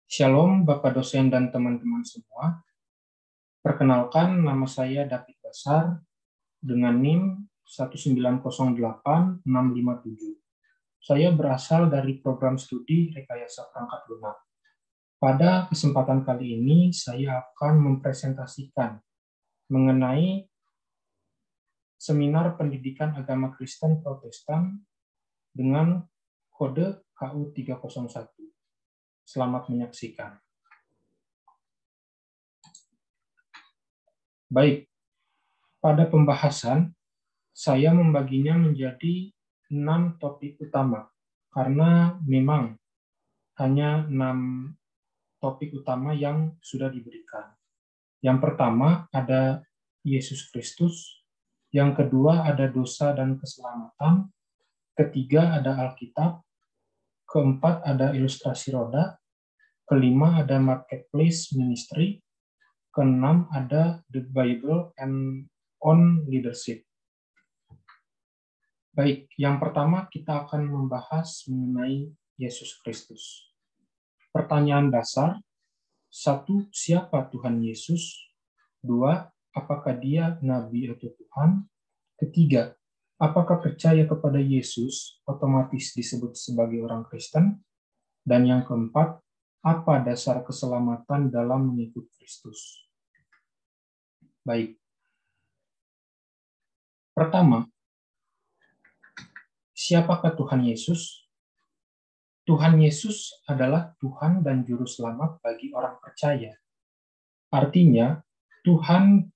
Shalom Bapak dosen dan teman-teman semua. Perkenalkan, nama saya David Basar dengan NIM 1908657. Saya berasal dari program studi Rekayasa Perangkat Lunak. Pada kesempatan kali ini, saya akan mempresentasikan mengenai seminar pendidikan agama Kristen Protestan dengan kode KU 301. Selamat menyaksikan. Baik, pada pembahasan, saya membaginya menjadi 6 topik utama, karena memang hanya 6 topik utama yang sudah diberikan. Yang pertama ada Yesus Kristus, yang kedua ada dosa dan keselamatan, ketiga ada Alkitab, keempat ada ilustrasi roda, kelima ada marketplace ministry, keenam ada the Bible and on leadership. Baik, yang pertama kita akan membahas mengenai Yesus Kristus. Pertanyaan dasar, 1. Siapa Tuhan Yesus? 2. Apakah dia nabi atau Tuhan? Ketiga, apakah percaya kepada Yesus otomatis disebut sebagai orang Kristen? Dan yang keempat, apa dasar keselamatan dalam mengikut Kristus? Baik. Pertama, siapakah Tuhan Yesus? Tuhan Yesus adalah Tuhan dan Juru Selamat bagi orang percaya. Artinya, Tuhan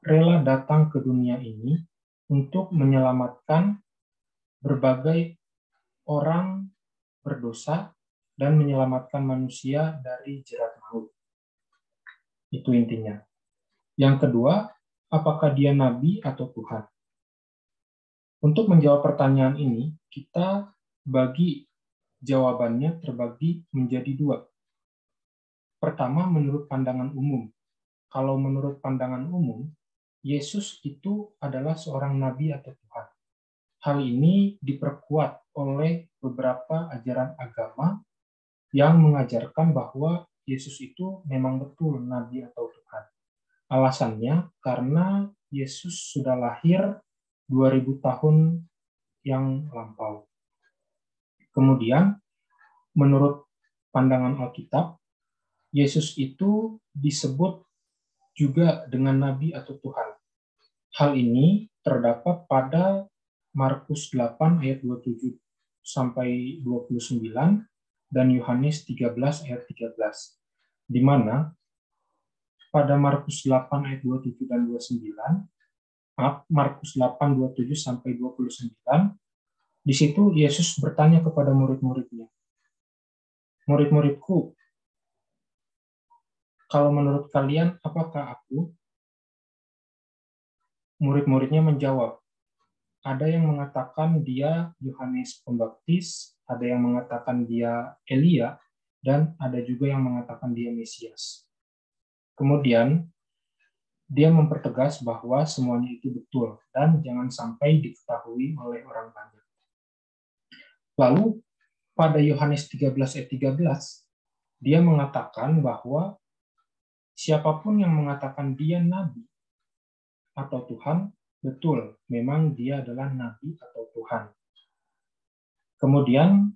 rela datang ke dunia ini untuk menyelamatkan berbagai orang berdosa dan menyelamatkan manusia dari jerat maut. Itu intinya. Yang kedua, apakah dia nabi atau Tuhan? Untuk menjawab pertanyaan ini, kita bagi jawabannya terbagi menjadi 2. Pertama, menurut pandangan umum. Kalau menurut pandangan umum, Yesus itu adalah seorang nabi atau Tuhan. Hal ini diperkuat oleh beberapa ajaran agama yang mengajarkan bahwa Yesus itu memang betul nabi atau Tuhan. Alasannya karena Yesus sudah lahir 2000 tahun yang lampau. Kemudian, menurut pandangan Alkitab, Yesus itu disebut juga dengan nabi atau Tuhan. Hal ini terdapat pada Markus 8 ayat 27 sampai 29 dan Yohanes 13 ayat 13. Di mana pada Markus 8 ayat 27 dan 29, Markus 8 27 sampai 29, di situ Yesus bertanya kepada murid-muridnya, "Murid-muridku, kalau menurut kalian apakah aku?" Murid-muridnya menjawab, ada yang mengatakan dia Yohanes Pembaptis, ada yang mengatakan dia Elia, dan ada juga yang mengatakan dia Mesias. Kemudian, dia mempertegas bahwa semuanya itu betul dan jangan sampai diketahui oleh orang banyak. Lalu, pada Yohanes 13 ayat 13, dia mengatakan bahwa siapapun yang mengatakan dia nabi atau Tuhan, betul, memang dia adalah nabi atau Tuhan. Kemudian,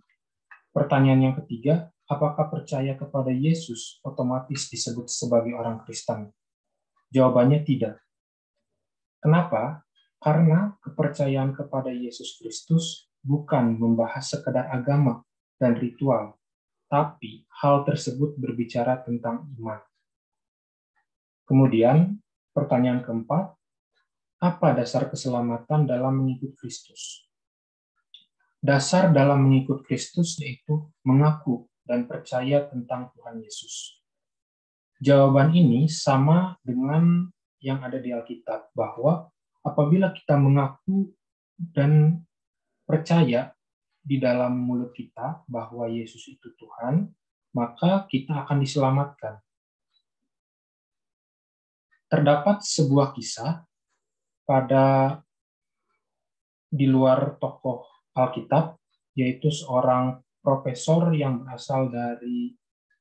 pertanyaan yang ketiga, apakah percaya kepada Yesus otomatis disebut sebagai orang Kristen? Jawabannya tidak. Kenapa? Karena kepercayaan kepada Yesus Kristus bukan membahas sekedar agama dan ritual, tapi hal tersebut berbicara tentang iman. Kemudian, pertanyaan keempat, apa dasar keselamatan dalam mengikut Kristus? Dasar dalam mengikut Kristus yaitu mengaku dan percaya tentang Tuhan Yesus. Jawaban ini sama dengan yang ada di Alkitab, bahwa apabila kita mengaku dan percaya di dalam mulut kita bahwa Yesus itu Tuhan, maka kita akan diselamatkan. Terdapat sebuah kisah pada di luar tokoh Alkitab, yaitu seorang profesor yang berasal dari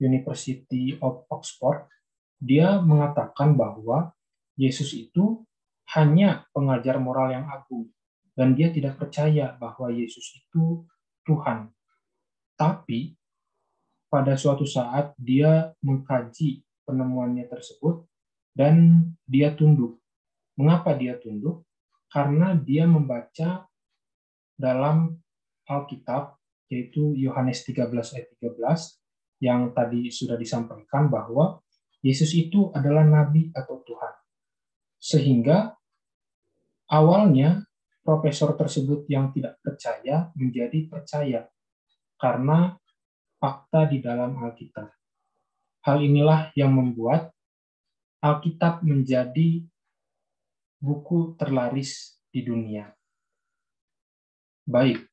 University of Oxford, dia mengatakan bahwa Yesus itu hanya pengajar moral yang agung, dan dia tidak percaya bahwa Yesus itu Tuhan. Tapi pada suatu saat dia mengkaji penemuannya tersebut dan dia tunduk. Mengapa dia tunduk? Karena dia membaca dalam Alkitab, yaitu Yohanes 13 ayat 13, yang tadi sudah disampaikan bahwa Yesus itu adalah nabi atau Tuhan. Sehingga awalnya profesor tersebut yang tidak percaya menjadi percaya karena fakta di dalam Alkitab. Hal inilah yang membuat Alkitab menjadi buku terlaris di dunia. Baik,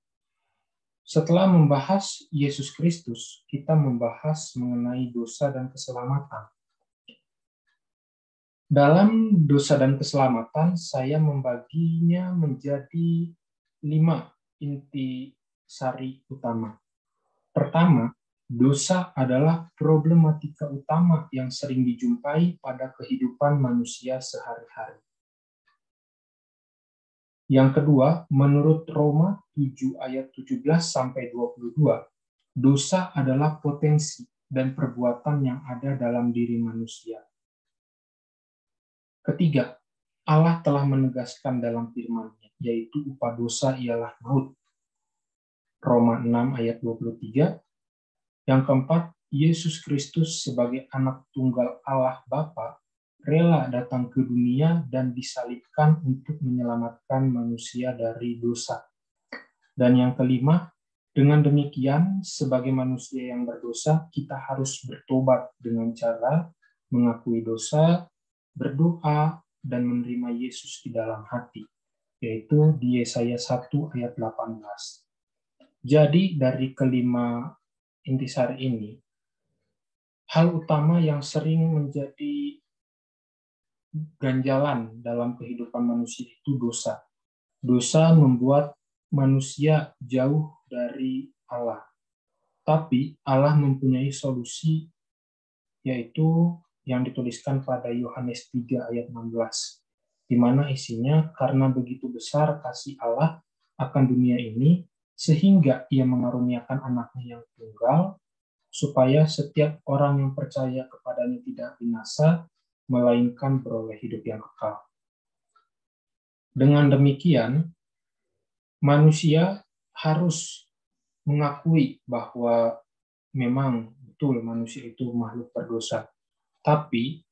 setelah membahas Yesus Kristus, kita membahas mengenai dosa dan keselamatan. Dalam dosa dan keselamatan, saya membaginya menjadi 5 inti sari utama. Pertama, dosa adalah problematika utama yang sering dijumpai pada kehidupan manusia sehari-hari. Yang kedua, menurut Roma 7 ayat 17-22, dosa adalah potensi dan perbuatan yang ada dalam diri manusia. Ketiga, Allah telah menegaskan dalam firman-Nya, yaitu upah dosa ialah maut. Roma 6 ayat 23. Yang keempat, Yesus Kristus sebagai anak tunggal Allah Bapa rela datang ke dunia dan disalibkan untuk menyelamatkan manusia dari dosa. Dan yang kelima, dengan demikian, sebagai manusia yang berdosa, kita harus bertobat dengan cara mengakui dosa, berdoa, dan menerima Yesus di dalam hati, yaitu di Yesaya 1 ayat 18. Jadi dari kelima intisari ini, hal utama yang sering menjadi ganjalan dalam kehidupan manusia itu dosa. Dosa membuat manusia jauh dari Allah. Tapi Allah mempunyai solusi, yaitu yang dituliskan pada Yohanes 3 ayat 16, di mana isinya, karena begitu besar kasih Allah akan dunia ini, sehingga ia mengaruniakan anaknya yang tunggal, supaya setiap orang yang percaya kepadanya tidak binasa, melainkan beroleh hidup yang kekal. Dengan demikian, manusia harus mengakui bahwa memang betul manusia itu makhluk berdosa. Tapi,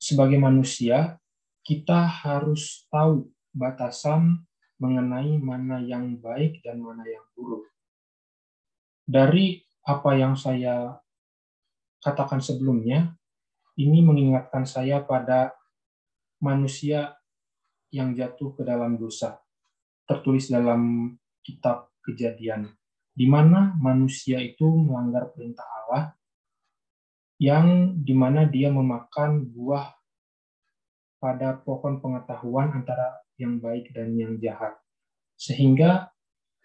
sebagai manusia, kita harus tahu batasan mengenai mana yang baik dan mana yang buruk. Dari apa yang saya katakan sebelumnya, ini mengingatkan saya pada manusia yang jatuh ke dalam dosa. Tertulis dalam kitab Kejadian, di mana manusia itu melanggar perintah Allah, yang di mana dia memakan buah pada pohon pengetahuan antara yang baik dan yang jahat. Sehingga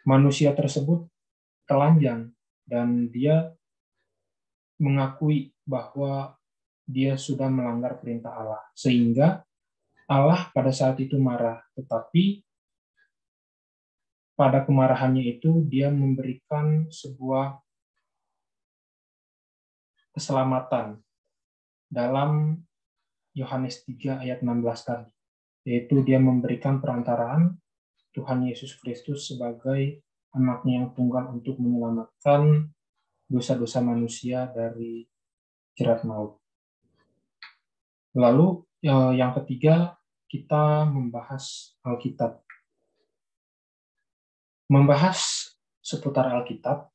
manusia tersebut telanjang dan dia mengakui bahwa dia sudah melanggar perintah Allah. Sehingga Allah pada saat itu marah, tetapi pada kemarahannya itu dia memberikan sebuah keselamatan dalam Yohanes 3 ayat 16 tadi, yaitu dia memberikan perantaraan Tuhan Yesus Kristus sebagai anaknya yang tunggal untuk menyelamatkan dosa-dosa manusia dari jerat maut. Lalu yang ketiga, kita membahas Alkitab. Membahas seputar Alkitab,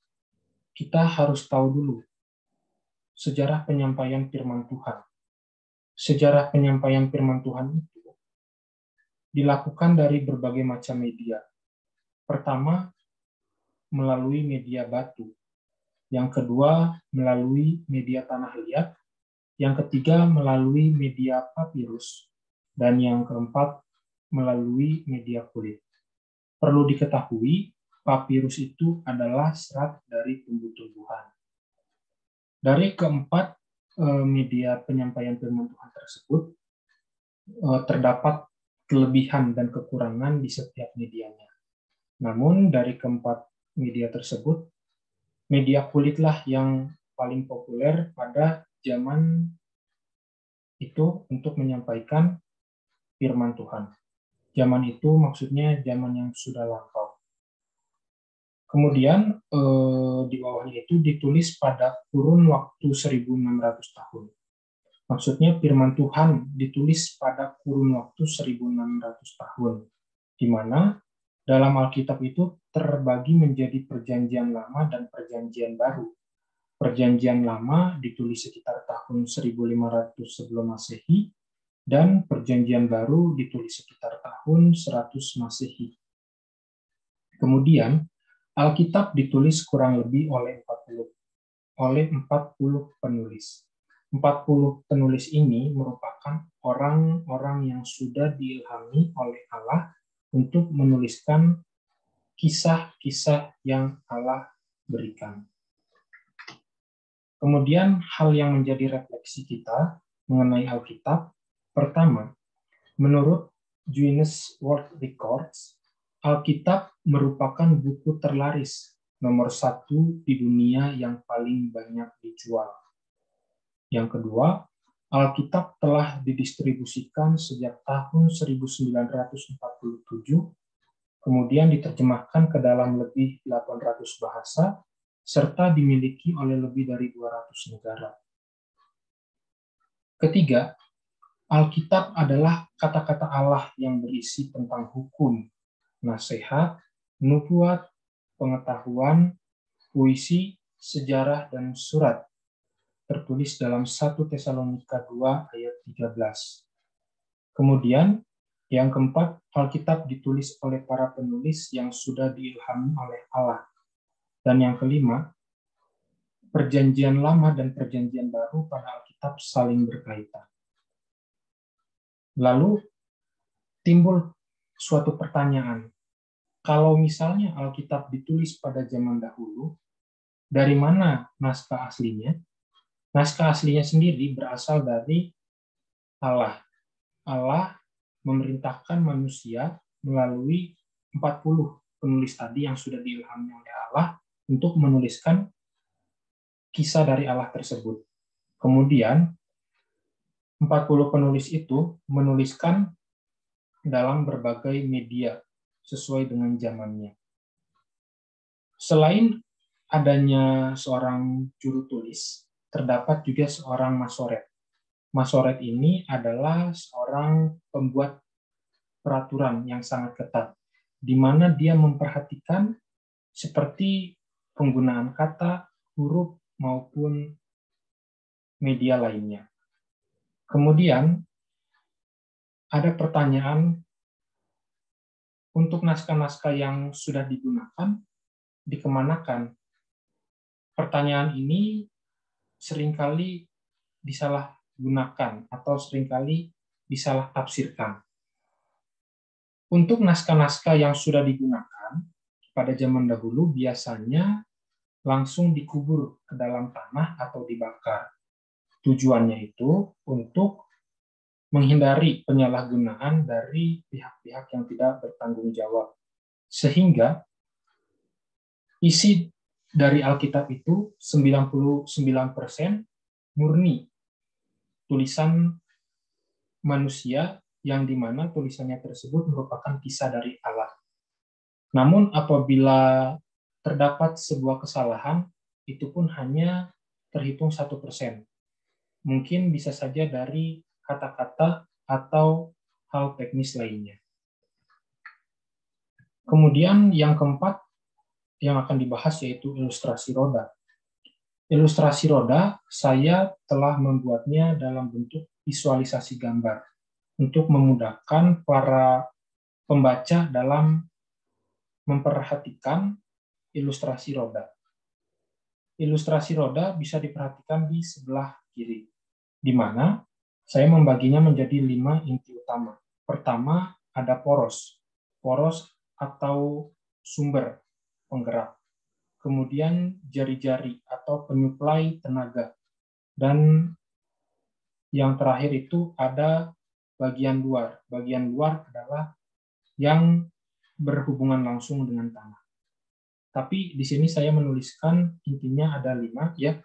kita harus tahu dulu sejarah penyampaian firman Tuhan. Sejarah penyampaian firman Tuhan itu dilakukan dari berbagai macam media. Pertama, melalui media batu. Yang kedua, melalui media tanah liat. Yang ketiga, melalui media papirus. Dan yang keempat, melalui media kulit. Perlu diketahui, papirus itu adalah serat dari tumbuh-tumbuhan. Dari keempat media penyampaian firman Tuhan tersebut, terdapat kelebihan dan kekurangan di setiap medianya. Namun dari keempat media tersebut, media kulitlah yang paling populer pada zaman itu untuk menyampaikan firman Tuhan. Zaman itu maksudnya zaman yang sudah lampau. Kemudian di bawahnya itu ditulis pada kurun waktu 1600 tahun. Maksudnya firman Tuhan ditulis pada kurun waktu 1600 tahun, di mana dalam Alkitab itu terbagi menjadi perjanjian lama dan perjanjian baru. Perjanjian lama ditulis sekitar tahun 1500 sebelum Masehi, dan perjanjian baru ditulis sekitar tahun 100 Masehi. Kemudian, Alkitab ditulis kurang lebih oleh 40 penulis. 40 penulis ini merupakan orang-orang yang sudah diilhami oleh Allah untuk menuliskan kisah-kisah yang Allah berikan. Kemudian hal yang menjadi refleksi kita mengenai Alkitab, pertama, menurut Guinness World Records, Alkitab merupakan buku terlaris nomor 1 di dunia yang paling banyak dijual. Yang kedua, Alkitab telah didistribusikan sejak tahun 1947, kemudian diterjemahkan ke dalam lebih 800 bahasa, serta dimiliki oleh lebih dari 200 negara. Ketiga, Alkitab adalah kata-kata Allah yang berisi tentang hukum, nasihat, nubuat, pengetahuan, puisi, sejarah, dan surat, tertulis dalam 1 Tesalonika 2 ayat 13. Kemudian, yang keempat, Alkitab ditulis oleh para penulis yang sudah diilhami oleh Allah. Dan yang kelima, perjanjian lama dan perjanjian baru pada Alkitab saling berkaitan. Lalu, timbul suatu pertanyaan. Kalau misalnya Alkitab ditulis pada zaman dahulu, dari mana naskah aslinya? Naskah aslinya sendiri berasal dari Allah. Allah memerintahkan manusia melalui 40 penulis tadi yang sudah diilhami oleh Allah untuk menuliskan kisah dari Allah tersebut. Kemudian 40 penulis itu menuliskan dalam berbagai media sesuai dengan zamannya. Selain adanya seorang juru tulis, terdapat juga seorang masoret. Masoret ini adalah seorang pembuat peraturan yang sangat ketat, di mana dia memperhatikan seperti penggunaan kata, huruf, maupun media lainnya. Kemudian, ada pertanyaan untuk naskah-naskah yang sudah digunakan, dikemanakan? Pertanyaan ini seringkali disalahgunakan atau seringkali disalah tafsirkan. Untuk naskah-naskah yang sudah digunakan pada zaman dahulu biasanya langsung dikubur ke dalam tanah atau dibakar. Tujuannya itu untuk menghindari penyalahgunaan dari pihak-pihak yang tidak bertanggung jawab. Sehingga isi dari Alkitab itu 99% murni tulisan manusia yang dimana tulisannya tersebut merupakan kisah dari Allah. Namun apabila terdapat sebuah kesalahan, itu pun hanya terhitung 1%. Mungkin bisa saja dari kata-kata atau hal teknis lainnya. Kemudian yang keempat yang akan dibahas yaitu ilustrasi roda. Ilustrasi roda saya telah membuatnya dalam bentuk visualisasi gambar untuk memudahkan para pembaca dalam memperhatikan ilustrasi roda. Ilustrasi roda bisa diperhatikan di sebelah kiri, di mana saya membaginya menjadi 5 inti utama. Pertama, ada poros. Poros atau sumber penggerak. kemudian jari-jari atau penyuplai tenaga, dan yang terakhir itu ada bagian luar. Bagian luar adalah yang berhubungan langsung dengan tanah. Tapi di sini saya menuliskan intinya ada 5 ya.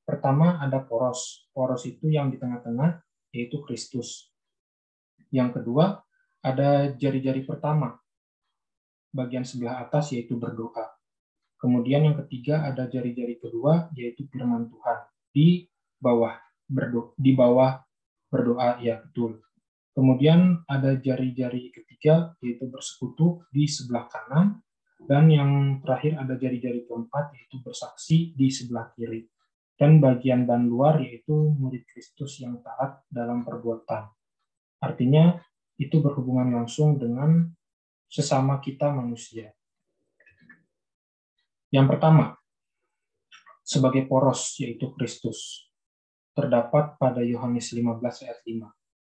Pertama ada poros. Poros itu yang di tengah-tengah yaitu Kristus. Yang kedua ada jari-jari pertama bagian sebelah atas yaitu berdoa. Kemudian yang ketiga ada jari-jari kedua yaitu firman Tuhan di bawah berdoa ya betul. Kemudian ada jari-jari ketiga yaitu bersekutu di sebelah kanan. Dan yang terakhir ada jari-jari keempat yaitu bersaksi di sebelah kiri. Dan bagian ban luar yaitu murid Kristus yang taat dalam perbuatan. Artinya itu berhubungan langsung dengan sesama kita manusia. Yang pertama, sebagai poros yaitu Kristus. Terdapat pada Yohanes 15 ayat 5.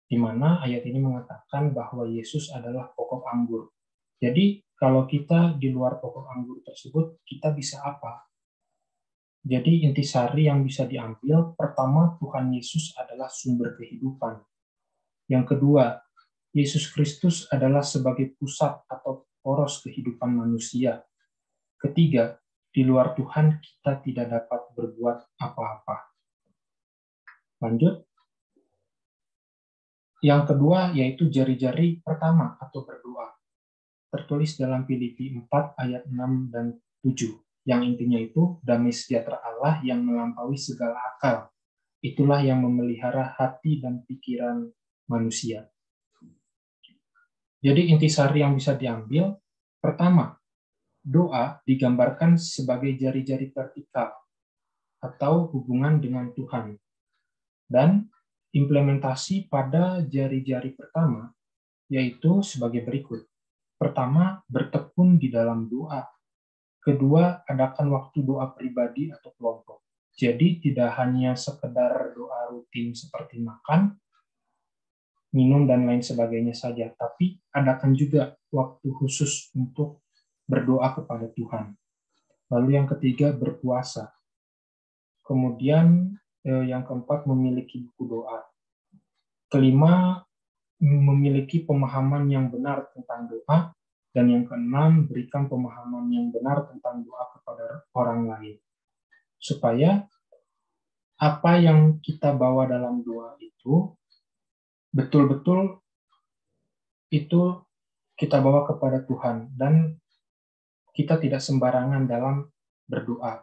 Di mana ayat ini mengatakan bahwa Yesus adalah pokok anggur. Jadi kalau kita di luar pokok anggur tersebut, kita bisa apa? Jadi intisari yang bisa diambil, pertama Tuhan Yesus adalah sumber kehidupan. Yang kedua, Yesus Kristus adalah sebagai pusat atau poros kehidupan manusia. Ketiga, di luar Tuhan kita tidak dapat berbuat apa-apa. Lanjut. Yang kedua yaitu jari-jari pertama atau berdoa. Tertulis dalam Filipi 4 ayat 6 dan 7. Yang intinya itu damai sejahtera Allah yang melampaui segala akal. Itulah yang memelihara hati dan pikiran manusia. Jadi intisari yang bisa diambil, pertama, doa digambarkan sebagai jari-jari vertikal atau hubungan dengan Tuhan. Dan implementasi pada jari-jari pertama yaitu sebagai berikut. Pertama, bertekun di dalam doa. Kedua, adakan waktu doa pribadi atau kelompok. Jadi tidak hanya sekedar doa rutin seperti makan, minum, dan lain sebagainya saja, tapi adakan juga waktu khusus untuk berdoa kepada Tuhan. Lalu yang ketiga, berpuasa. Kemudian yang keempat, memiliki buku doa. Kelima, memiliki pemahaman yang benar tentang doa. Dan yang keenam, berikan pemahaman yang benar tentang doa kepada orang lain. Supaya apa yang kita bawa dalam doa itu, betul-betul itu kita bawa kepada Tuhan. Dan kita tidak sembarangan dalam berdoa.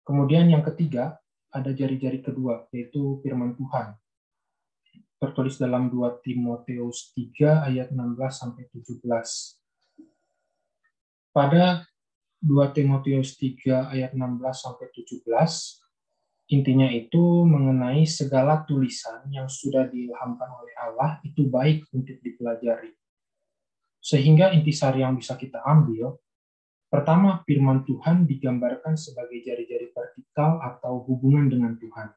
Kemudian yang ketiga, ada jari-jari kedua, yaitu firman Tuhan. Tertulis dalam 2 Timoteus 3 ayat 16-17. Pada 2 Timoteus 3 ayat 16-17, intinya itu mengenai segala tulisan yang sudah diilhamkan oleh Allah itu baik untuk dipelajari. Sehingga intisari yang bisa kita ambil, pertama, firman Tuhan digambarkan sebagai jari-jari vertikal atau hubungan dengan Tuhan.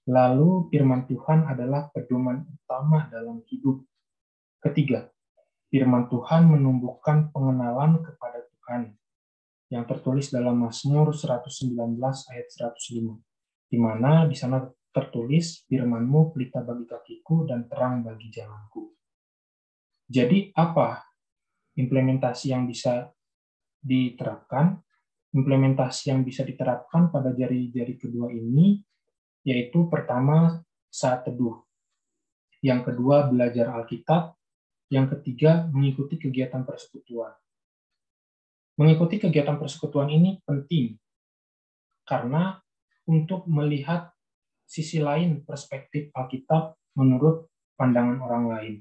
Lalu firman Tuhan adalah pedoman utama dalam hidup. Ketiga, firman Tuhan menumbuhkan pengenalan kepada Tuhan yang tertulis dalam Mazmur 119 ayat 105, di mana di sana tertulis firman-Mu pelita bagi kakiku dan terang bagi jalanku. Jadi apa implementasi yang bisa diterapkan? Implementasi yang bisa diterapkan pada jari-jari kedua ini yaitu pertama saat teduh, yang kedua belajar Alkitab, yang ketiga mengikuti kegiatan persekutuan. Mengikuti kegiatan persekutuan ini penting karena untuk melihat sisi lain perspektif Alkitab menurut pandangan orang lain.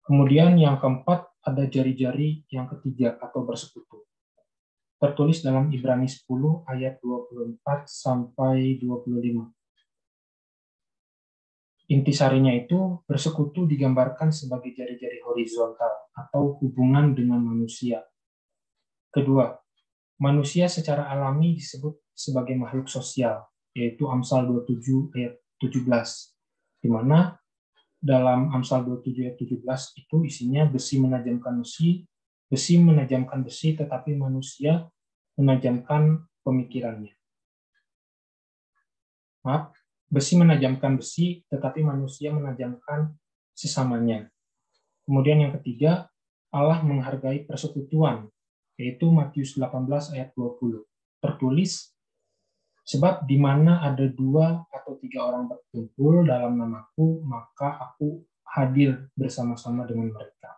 Kemudian yang keempat ada jari-jari yang ketiga atau bersekutu. Tertulis dalam Ibrani 10 ayat 24-25. Intisarinya itu bersekutu digambarkan sebagai jari-jari horizontal atau hubungan dengan manusia. Kedua, manusia secara alami disebut sebagai makhluk sosial, yaitu Amsal 27 ayat 17, di mana dalam Amsal 27 ayat 17 itu isinya besi menajamkan besi Besi menajamkan besi, tetapi manusia menajamkan pemikirannya. Maaf, besi menajamkan besi, tetapi manusia menajamkan sesamanya. Kemudian yang ketiga, Allah menghargai persekutuan, yaitu Matius 18 ayat 20. Tertulis, sebab di mana ada 2 atau 3 orang berkumpul dalam namaku, maka aku hadir bersama-sama dengan mereka.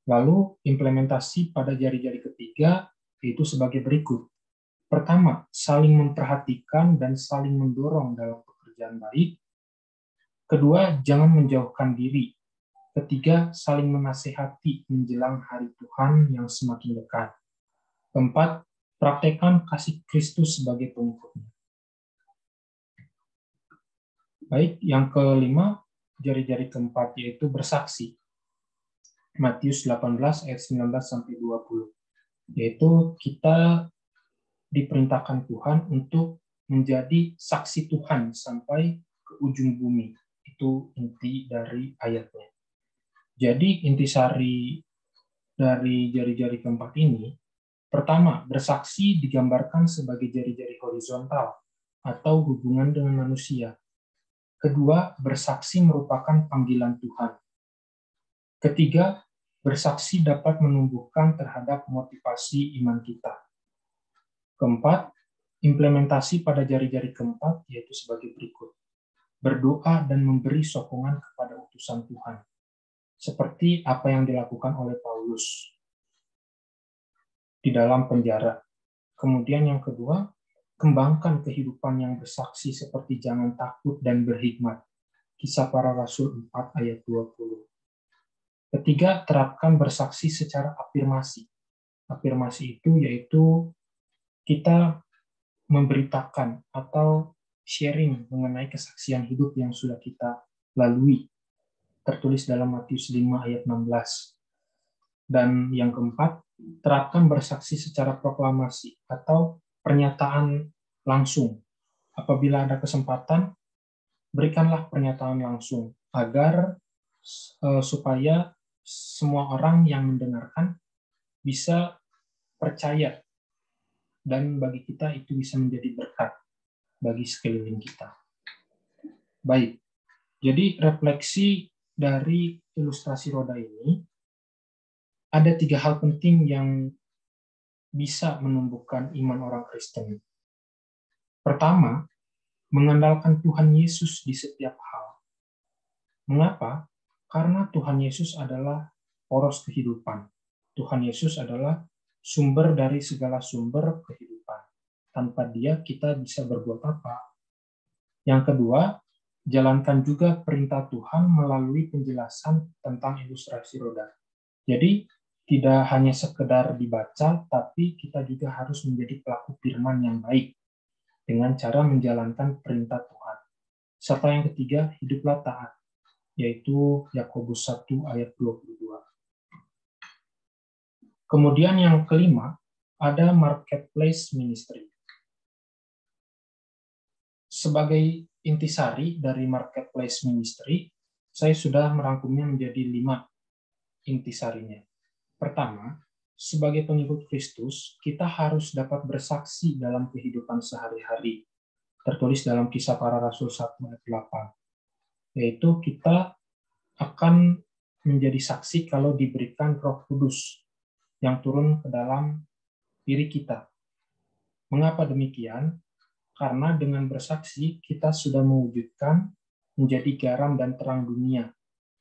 Lalu implementasi pada jari-jari ketiga yaitu sebagai berikut. Pertama, saling memperhatikan dan saling mendorong dalam pekerjaan baik. Kedua, jangan menjauhkan diri. Ketiga, saling menasehati menjelang hari Tuhan yang semakin dekat. Keempat, praktekkan kasih Kristus sebagai pengikutnya. Baik, yang kelima, jari-jari keempat yaitu bersaksi. Matius 18 ayat 19 sampai 20. Yaitu kita diperintahkan Tuhan untuk menjadi saksi Tuhan sampai ke ujung bumi. Itu inti dari ayatnya. Jadi intisari dari jari-jari keempat ini, pertama, bersaksi digambarkan sebagai jari-jari horizontal atau hubungan dengan manusia. Kedua, bersaksi merupakan panggilan Tuhan. Ketiga, bersaksi dapat menumbuhkan terhadap motivasi iman kita. Keempat, implementasi pada jari-jari keempat yaitu sebagai berikut. Berdoa dan memberi sokongan kepada utusan Tuhan. Seperti apa yang dilakukan oleh Paulus di dalam penjara. Kemudian yang kedua, kembangkan kehidupan yang bersaksi seperti jangan takut dan berhikmat. Kisah Para Rasul 4 ayat 20. Ketiga, terapkan bersaksi secara afirmasi. Afirmasi itu yaitu kita memberitakan atau sharing mengenai kesaksian hidup yang sudah kita lalui. Tertulis dalam Matius 5 ayat 16. Dan yang keempat, terapkan bersaksi secara proklamasi atau pernyataan langsung. Apabila ada kesempatan, berikanlah pernyataan langsung agar supaya semua orang yang mendengarkan bisa percaya dan bagi kita itu bisa menjadi berkat bagi sekeliling kita. Baik, jadi refleksi dari ilustrasi roda ini, ada 3 hal penting yang bisa menumbuhkan iman orang Kristen. Pertama, mengandalkan Tuhan Yesus di setiap hal. Mengapa? Karena Tuhan Yesus adalah poros kehidupan. Tuhan Yesus adalah sumber dari segala sumber kehidupan. Tanpa Dia kita bisa berbuat apa? Yang kedua, jalankan juga perintah Tuhan melalui penjelasan tentang ilustrasi roda. Jadi, tidak hanya sekedar dibaca, tapi kita juga harus menjadi pelaku firman yang baik dengan cara menjalankan perintah Tuhan. Serta yang ketiga, hiduplah taat, yaitu Yakobus 1 ayat 22. Kemudian yang kelima, ada marketplace ministry. Sebagai intisari dari marketplace ministry, saya sudah merangkumnya menjadi 5 intisarinya. Pertama, sebagai pengikut Kristus, kita harus dapat bersaksi dalam kehidupan sehari-hari. Tertulis dalam Kisah Para Rasul 1 ayat 8. Yaitu kita akan menjadi saksi kalau diberikan Roh Kudus yang turun ke dalam diri kita. Mengapa demikian? Karena dengan bersaksi kita sudah mewujudkan menjadi garam dan terang dunia,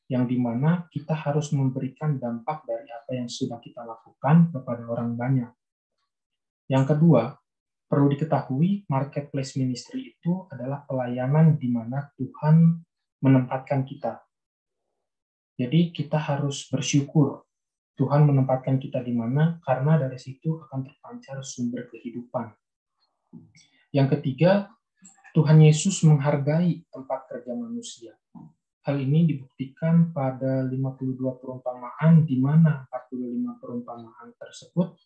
yang dimana kita harus memberikan dampak dari apa yang sudah kita lakukan kepada orang banyak. Yang kedua, perlu diketahui marketplace ministry itu adalah pelayanan di mana Tuhan menempatkan kita. Jadi kita harus bersyukur Tuhan menempatkan kita di mana, karena dari situ akan terpancar sumber kehidupan. Yang ketiga, Tuhan Yesus menghargai tempat kerja manusia. Hal ini dibuktikan pada 52 perumpamaan, di mana 45 perumpamaan tersebut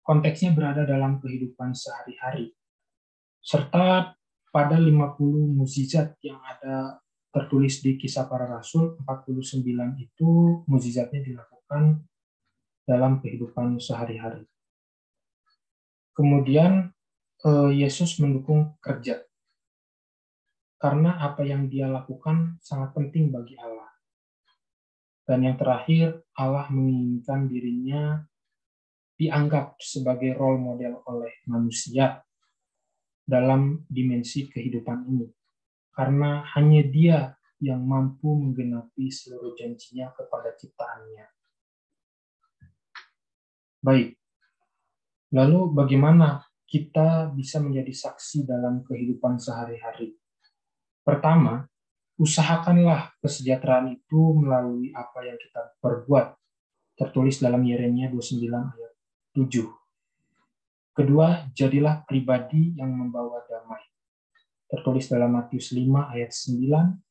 konteksnya berada dalam kehidupan sehari-hari. Serta pada 50 mukjizat yang ada tertulis di Kisah Para Rasul, 49 itu mukjizatnya dilakukan dalam kehidupan sehari-hari. Kemudian Yesus mendukung kerja, karena apa yang dia lakukan sangat penting bagi Allah. Dan yang terakhir, Allah menginginkan dirinya dianggap sebagai role model oleh manusia dalam dimensi kehidupan ini. Karena hanya dia yang mampu menggenapi seluruh janjinya kepada ciptaannya. Baik, lalu bagaimana kita bisa menjadi saksi dalam kehidupan sehari-hari? Pertama, usahakanlah kesejahteraan itu melalui apa yang kita perbuat, tertulis dalam Yeremia 29 ayat 7. Kedua, jadilah pribadi yang membawa damai, tertulis dalam Matius 5 ayat 9.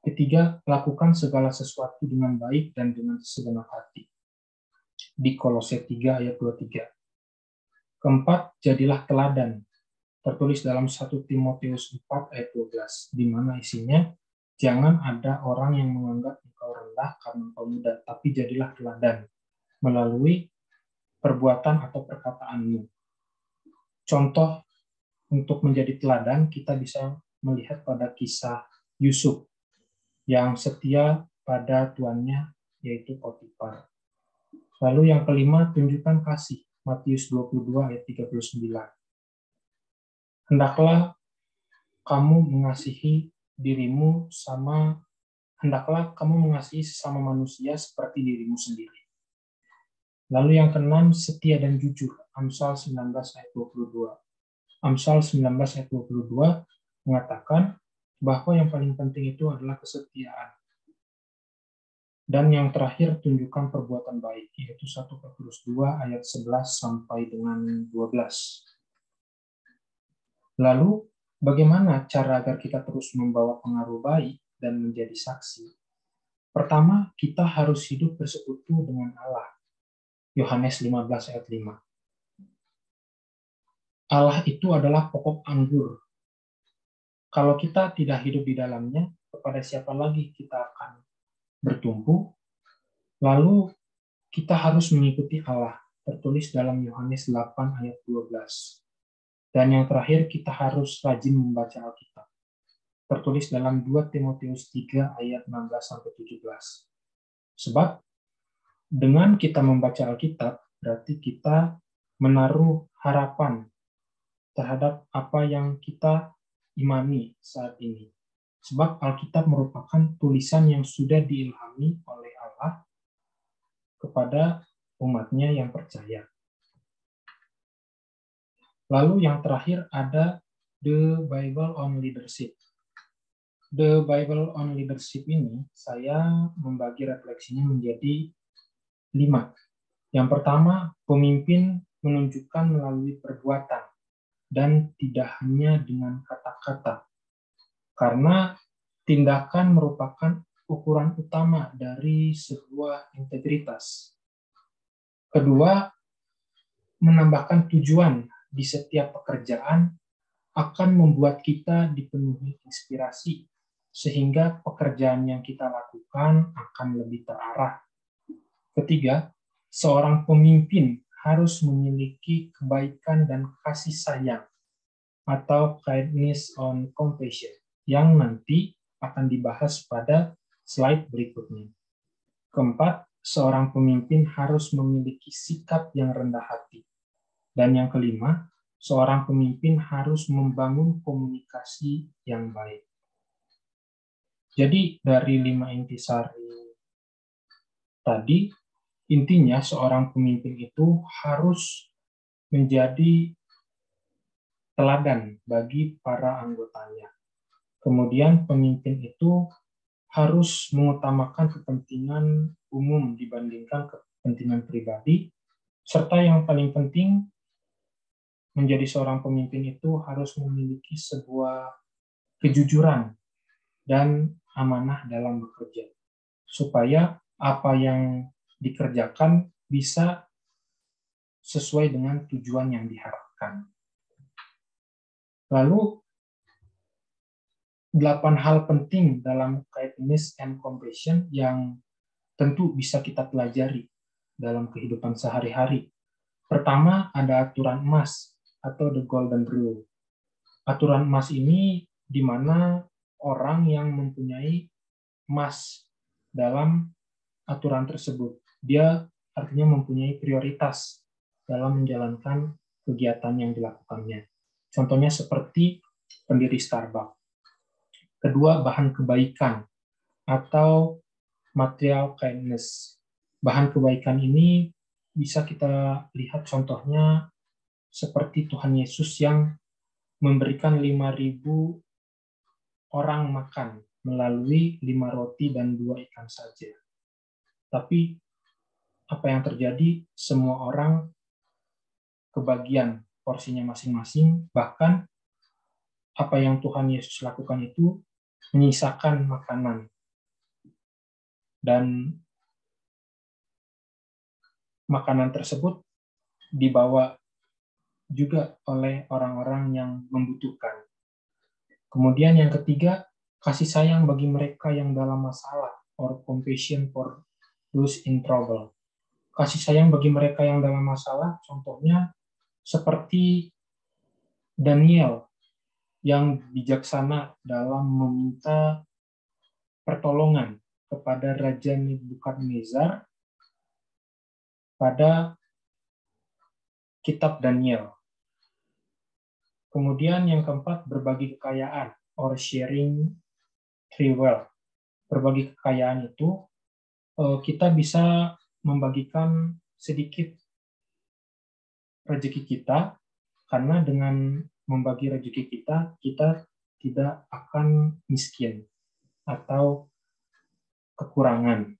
Ketiga, lakukan segala sesuatu dengan baik dan dengan segenap hati, di Kolose 3 ayat 23. Keempat, jadilah teladan, tertulis dalam 1 Timotius 4 ayat 12, di mana isinya, jangan ada orang yang menganggap engkau rendah karena engkau muda, tapi jadilah teladan melalui perbuatan atau perkataanmu. Contoh untuk menjadi teladan, kita bisa melihat pada kisah Yusuf yang setia pada tuannya, yaitu Potifar. Lalu yang kelima, tunjukkan kasih, Matius 22 ayat 39. Hendaklah kamu mengasihi sesama manusia seperti dirimu sendiri. Lalu yang keenam, setia dan jujur, Amsal 19 ayat 22. Amsal 19 ayat 22 mengatakan bahwa yang paling penting itu adalah kesetiaan. Dan yang terakhir, tunjukkan perbuatan baik, yaitu 1 Petrus 2 ayat 11 sampai dengan 12. Lalu, bagaimana cara agar kita terus membawa pengaruh baik dan menjadi saksi? Pertama, kita harus hidup bersekutu dengan Allah. Yohanes 15 ayat 5. Allah itu adalah pokok anggur. Kalau kita tidak hidup di dalamnya, kepada siapa lagi kita akan bertumbuh? Lalu kita harus mengikuti Allah, tertulis dalam Yohanes 8 ayat 12. Dan yang terakhir, kita harus rajin membaca Alkitab, tertulis dalam 2 Timotius 3 ayat 16 sampai 17. Sebab dengan kita membaca Alkitab, berarti kita menaruh harapan terhadap apa yang kita imani saat ini. Sebab Alkitab merupakan tulisan yang sudah diilhami oleh Allah kepada umatnya yang percaya. Lalu yang terakhir ada The Bible on Leadership. The Bible on Leadership ini saya membagi refleksinya menjadi 5. Yang pertama, pemimpin menunjukkan melalui perbuatan dan tidak hanya dengan kata-kata. Karena tindakan merupakan ukuran utama dari sebuah integritas. Kedua, menambahkan tujuan di setiap pekerjaan akan membuat kita dipenuhi inspirasi, sehingga pekerjaan yang kita lakukan akan lebih terarah. Ketiga, seorang pemimpin harus memiliki kebaikan dan kasih sayang atau kindness on compassion yang nanti akan dibahas pada slide berikutnya. Keempat, seorang pemimpin harus memiliki sikap yang rendah hati. Dan yang kelima, seorang pemimpin harus membangun komunikasi yang baik. Jadi dari 5 intisari tadi, intinya seorang pemimpin itu harus menjadi teladan bagi para anggotanya. Kemudian pemimpin itu harus mengutamakan kepentingan umum dibandingkan kepentingan pribadi, serta yang paling penting, menjadi seorang pemimpin itu harus memiliki sebuah kejujuran dan amanah dalam bekerja, supaya apa yang dikerjakan bisa sesuai dengan tujuan yang diharapkan. Lalu, 8 hal penting dalam kindness and compassion yang tentu bisa kita pelajari dalam kehidupan sehari-hari. Pertama, ada aturan emas atau the golden rule. Aturan emas ini di mana orang yang mempunyai emas dalam aturan tersebut, dia artinya mempunyai prioritas dalam menjalankan kegiatan yang dilakukannya. Contohnya seperti pendiri Starbucks. Kedua, bahan kebaikan atau material kindness. Bahan kebaikan ini bisa kita lihat contohnya seperti Tuhan Yesus yang memberikan 5.000 orang makan melalui 5 roti dan 2 ikan saja. Tapi apa yang terjadi? Semua orang kebagian porsinya masing-masing, bahkan apa yang Tuhan Yesus lakukan itu menyisakan makanan. Dan makanan tersebut dibawa juga oleh orang-orang yang membutuhkan. Kemudian yang ketiga, kasih sayang bagi mereka yang dalam masalah, or compassion for those in trouble. Kasih sayang bagi mereka yang dalam masalah, contohnya seperti Daniel yang bijaksana dalam meminta pertolongan kepada Raja Nebukadnezar pada kitab Daniel. Kemudian yang keempat, berbagi kekayaan or sharing true wealth. Berbagi kekayaan itu kita bisa membagikan sedikit rezeki kita, karena dengan membagi rezeki kita, kita tidak akan miskin atau kekurangan.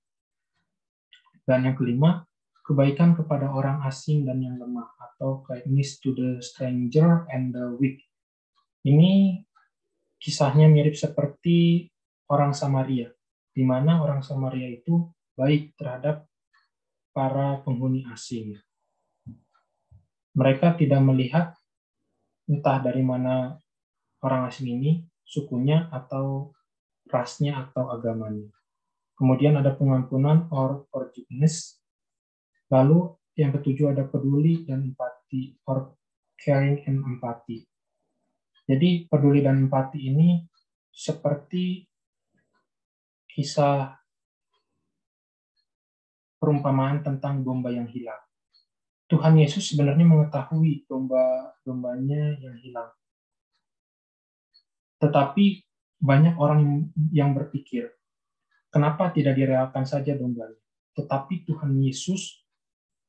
Dan yang kelima, kebaikan kepada orang asing dan yang lemah atau kindness to the stranger and the weak. Ini kisahnya mirip seperti orang Samaria, di mana orang Samaria itu baik terhadap para penghuni asing. Mereka tidak melihat entah dari mana orang asing ini, sukunya atau rasnya atau agamanya. Kemudian ada pengampunan or forgiveness. Lalu yang ketujuh ada peduli dan empati or caring and empathy. Jadi peduli dan empati ini seperti kisah perumpamaan tentang domba yang hilang. Tuhan Yesus sebenarnya mengetahui domba-dombanya yang hilang. Tetapi banyak orang yang berpikir, kenapa tidak direlakan saja dombanya? Tetapi Tuhan Yesus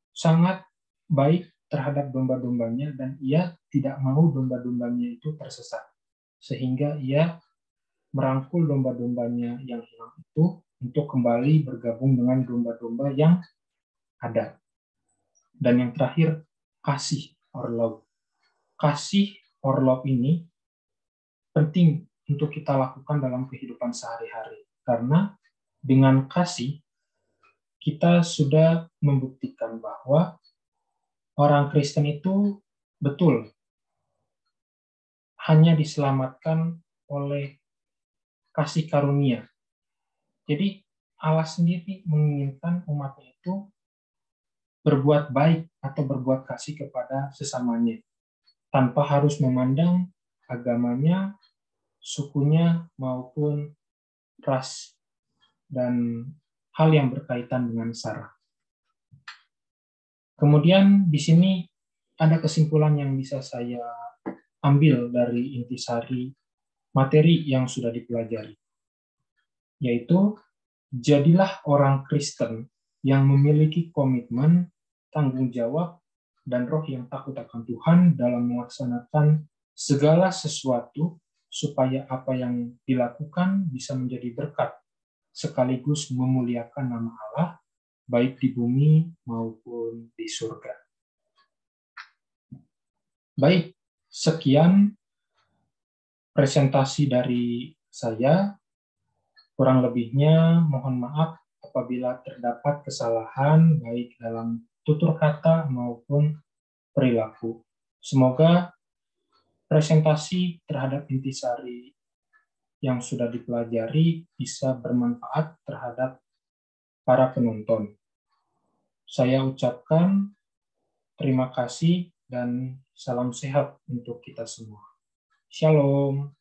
sangat baik terhadap domba-dombanya dan ia tidak mau domba-dombanya itu tersesat. Sehingga ia merangkul domba-dombanya yang hilang itu untuk kembali bergabung dengan domba-domba yang ada. Dan yang terakhir, kasih or love. Kasih or love ini penting untuk kita lakukan dalam kehidupan sehari-hari. Karena dengan kasih, kita sudah membuktikan bahwa orang Kristen itu betul hanya diselamatkan oleh kasih karunia. Jadi Allah sendiri menginginkan umatnya itu berbuat baik atau berbuat kasih kepada sesamanya, tanpa harus memandang agamanya, sukunya, maupun ras dan hal yang berkaitan dengan sara. Kemudian di sini ada kesimpulan yang bisa saya ambil dari intisari materi yang sudah dipelajari, yaitu jadilah orang Kristen yang memiliki komitmen, tanggung jawab, dan roh yang takut akan Tuhan dalam melaksanakan segala sesuatu supaya apa yang dilakukan bisa menjadi berkat, sekaligus memuliakan nama Allah, baik di bumi maupun di surga. Baik, sekian presentasi dari saya. Kurang lebihnya mohon maaf apabila terdapat kesalahan baik dalam tutur kata maupun perilaku. Semoga presentasi terhadap intisari yang sudah dipelajari bisa bermanfaat terhadap para penonton. Saya ucapkan terima kasih dan salam sehat untuk kita semua. Shalom.